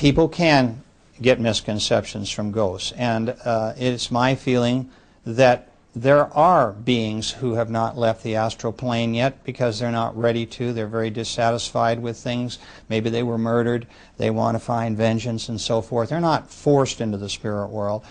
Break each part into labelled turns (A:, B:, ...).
A: people can get misconceptions from ghosts, and it's my feeling that there are beings who have not left the astral plane yet because they're not ready to. They're very dissatisfied with things. Maybe they were murdered. They want to find vengeance and so forth. They're not forced into the spirit world.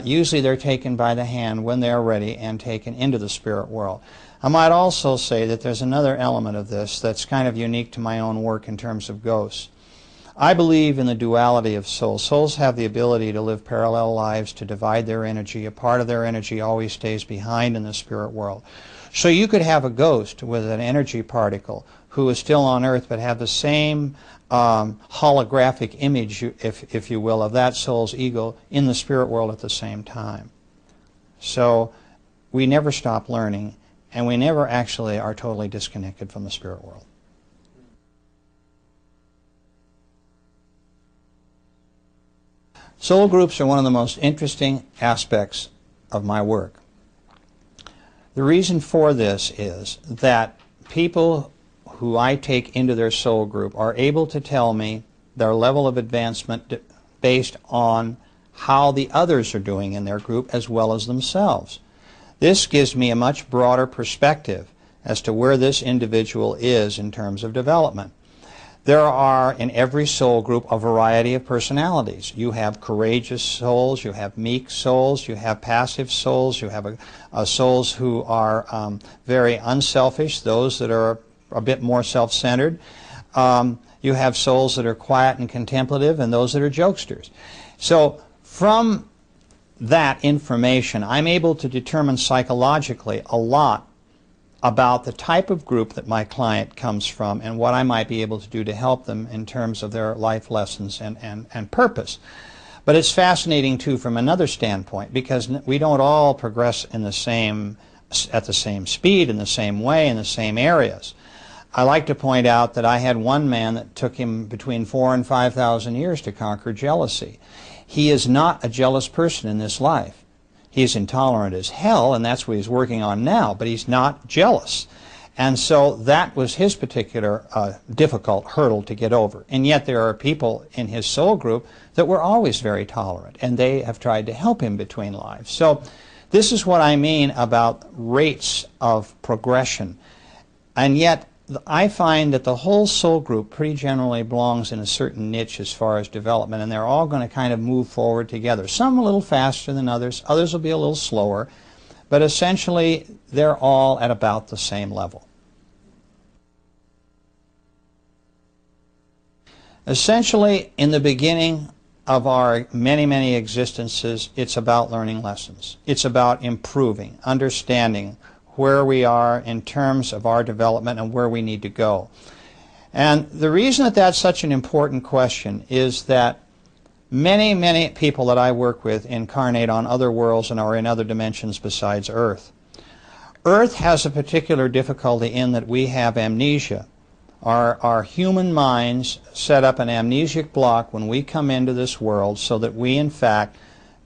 A: Usually they're taken by the hand when they're ready and taken into the spirit world. I might also say that there's another element of this that's kind of unique to my own work in terms of ghosts. I believe in the duality of souls. Souls have the ability to live parallel lives, to divide their energy. A part of their energy always stays behind in the spirit world. So you could have a ghost with an energy particle who is still on Earth but have the same holographic image, if you will, of that soul's ego in the spirit world at the same time. So we never stop learning, and we never actually are totally disconnected from the spirit world. Soul groups are one of the most interesting aspects of my work. The reason for this is that people who I take into their soul group are able to tell me their level of advancement based on how the others are doing in their group as well as themselves. This gives me a much broader perspective as to where this individual is in terms of development. There are in every soul group a variety of personalities. You have courageous souls, you have meek souls, you have passive souls, you have souls who are very unselfish, those that are a bit more self-centered. You have souls that are quiet and contemplative, and those that are jokesters. So from that information, I'm able to determine psychologically a lot about the type of group that my client comes from and what I might be able to do to help them in terms of their life lessons and purpose. But it's fascinating, too, from another standpoint, because we don't all progress in the same, at the same speed, in the same way, in the same areas. I like to point out that I had one man that took him between 4,000 and 5,000 years to conquer jealousy. He is not a jealous person in this life. He's intolerant as hell, and that's what he's working on now, but he's not jealous. And so that was his particular difficult hurdle to get over. And yet there are people in his soul group that were always very tolerant, and they have tried to help him between lives. So this is what I mean about rates of progression. And yet I find that the whole soul group pretty generally belongs in a certain niche as far as development, and they're all going to kind of move forward together. Some a little faster than others, others will be a little slower, but essentially they're all at about the same level. Essentially, in the beginning of our many, many existences, it's about learning lessons. It's about improving, understanding where we are in terms of our development and where we need to go. And the reason that that's such an important question is that many, many people that I work with incarnate on other worlds and are in other dimensions besides Earth. Earth has a particular difficulty in that we have amnesia. Our human minds set up an amnesic block when we come into this world so that we, in fact,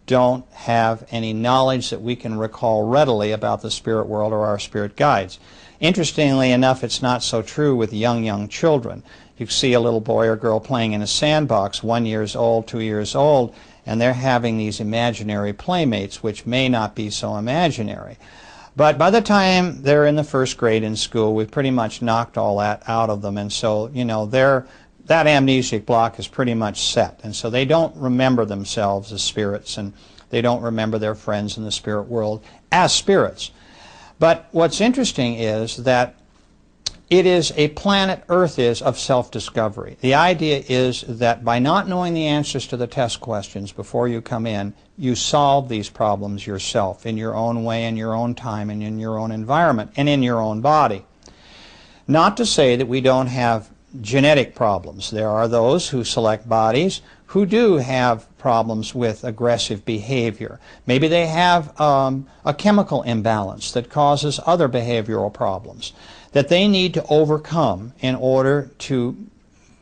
A: don't have any knowledge that we can recall readily about the spirit world or our spirit guides. Interestingly enough, it's not so true with young children. You see a little boy or girl playing in a sandbox, 1 year old, 2 years old, and they're having these imaginary playmates which may not be so imaginary. But by the time they're in the first grade in school, we've pretty much knocked all that out of them, and so, you know, that amnesic block is pretty much set, and so they don't remember themselves as spirits, and they don't remember their friends in the spirit world as spirits. But what's interesting is that it is a planet, Earth is, of self-discovery. The idea is that by not knowing the answers to the test questions before you come in, you solve these problems yourself in your own way, in your own time, and in your own environment, and in your own body. Not to say that we don't have genetic problems. There are those who select bodies who do have problems with aggressive behavior. Maybe they have a chemical imbalance that causes other behavioral problems that they need to overcome in order to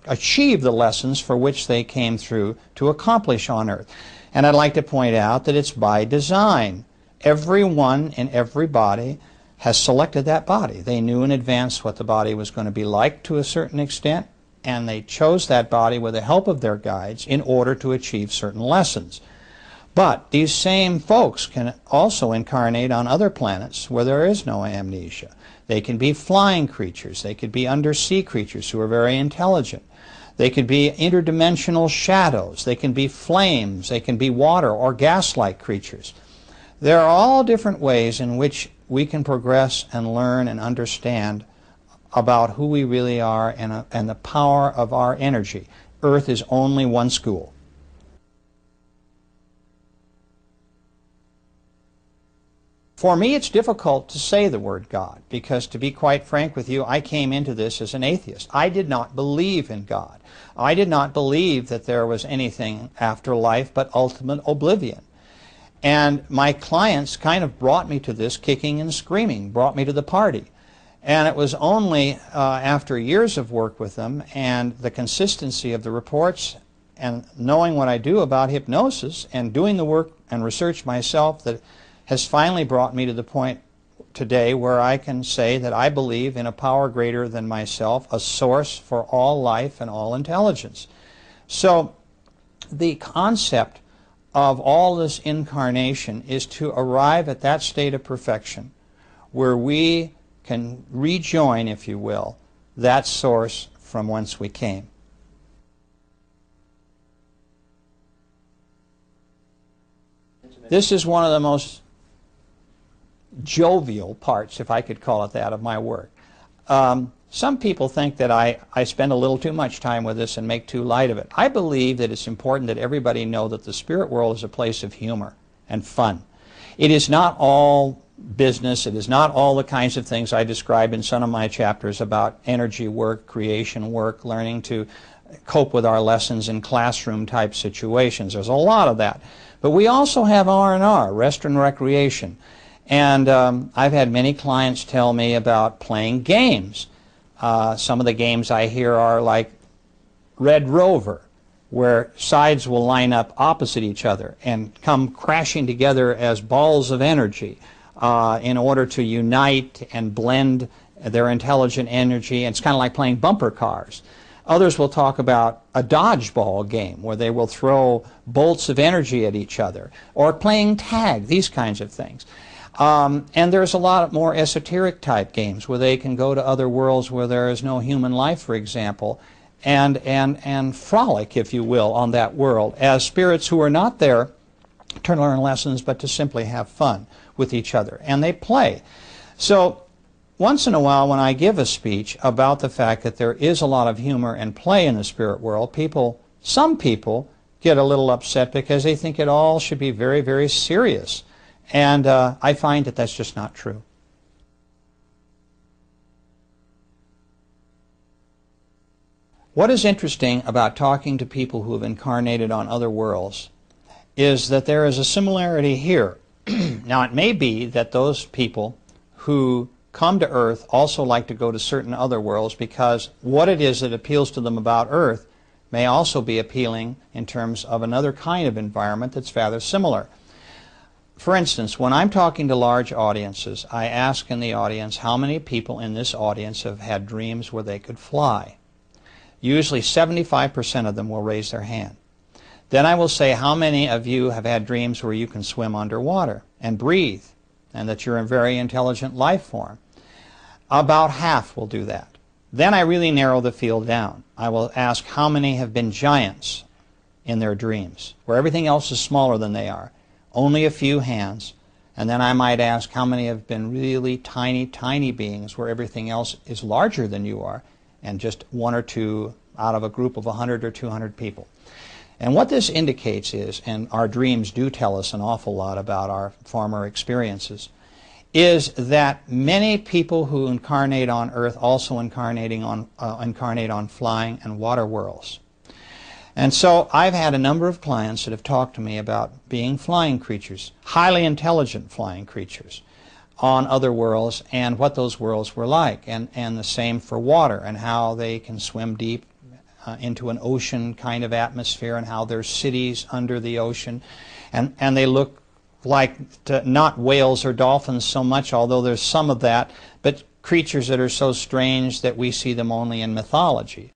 A: achieve the lessons for which they came through to accomplish on Earth. And I'd like to point out that it's by design. Everyone in every body has selected that body. They knew in advance what the body was going to be like to a certain extent, and they chose that body with the help of their guides in order to achieve certain lessons. But these same folks can also incarnate on other planets where there is no amnesia. They can be flying creatures. They could be undersea creatures who are very intelligent. They could be interdimensional shadows. They can be flames. They can be water or gas-like creatures. There are all different ways in which we can progress and learn and understand about who we really are and the power of our energy. Earth is only one school. For me, it's difficult to say the word God because, to be quite frank with you, I came into this as an atheist. I did not believe in God. I did not believe that there was anything after life but ultimate oblivion. And my clients kind of brought me to this kicking and screaming, brought me to the party. And it was only after years of work with them and the consistency of the reports and knowing what I do about hypnosis and doing the work and research myself that has finally brought me to the point today where I can say that I believe in a power greater than myself, a source for all life and all intelligence. So the concept of all this incarnation is to arrive at that state of perfection where we can rejoin, if you will, that source from whence we came. This is one of the most jovial parts, if I could call it that, of my work. Some people think that I spend a little too much time with this and make too light of it. I believe that it's important that everybody know that the spirit world is a place of humor and fun. It is not all business. It is not all the kinds of things I describe in some of my chapters about energy work, creation work, learning to cope with our lessons in classroom type situations. There's a lot of that. But we also have R&R, rest and recreation. And I've had many clients tell me about playing games. Some of the games I hear are like Red Rover, where sides will line up opposite each other and come crashing together as balls of energy in order to unite and blend their intelligent energy. And it's kind of like playing bumper cars. Others will talk about a dodgeball game where they will throw bolts of energy at each other, or playing tag, these kinds of things. And there's a lot more esoteric type games where they can go to other worlds where there is no human life, for example, and frolic, if you will, on that world as spirits who are not there to learn lessons but to simply have fun with each other. And they play. So once in a while when I give a speech about the fact that there is a lot of humor and play in the spirit world, some people get a little upset because they think it all should be very, very serious. And I find that that's just not true. What is interesting about talking to people who have incarnated on other worlds is that there is a similarity here. Now, it may be that those people who come to Earth also like to go to certain other worlds because what it is that appeals to them about Earth may also be appealing in terms of another kind of environment that's rather similar. For instance, when I'm talking to large audiences, I ask in the audience how many people in this audience have had dreams where they could fly. Usually 75% of them will raise their hand. Then I will say, how many of you have had dreams where you can swim underwater and breathe, and that you're a very intelligent life form? About half will do that. Then I really narrow the field down. I will ask how many have been giants in their dreams, where everything else is smaller than they are. Only a few hands. And then I might ask how many have been really tiny, tiny beings where everything else is larger than you are, and just one or two out of a group of 100 or 200 people. And what this indicates is, and our dreams do tell us an awful lot about our former experiences, is that many people who incarnate on Earth also incarnate on flying and water worlds. And so I've had a number of clients that have talked to me about being flying creatures, highly intelligent flying creatures, on other worlds and what those worlds were like. And the same for water and how they can swim deep into an ocean kind of atmosphere and how there's cities under the ocean. And they look like not whales or dolphins so much, although there's some of that, but creatures that are so strange that we see them only in mythology.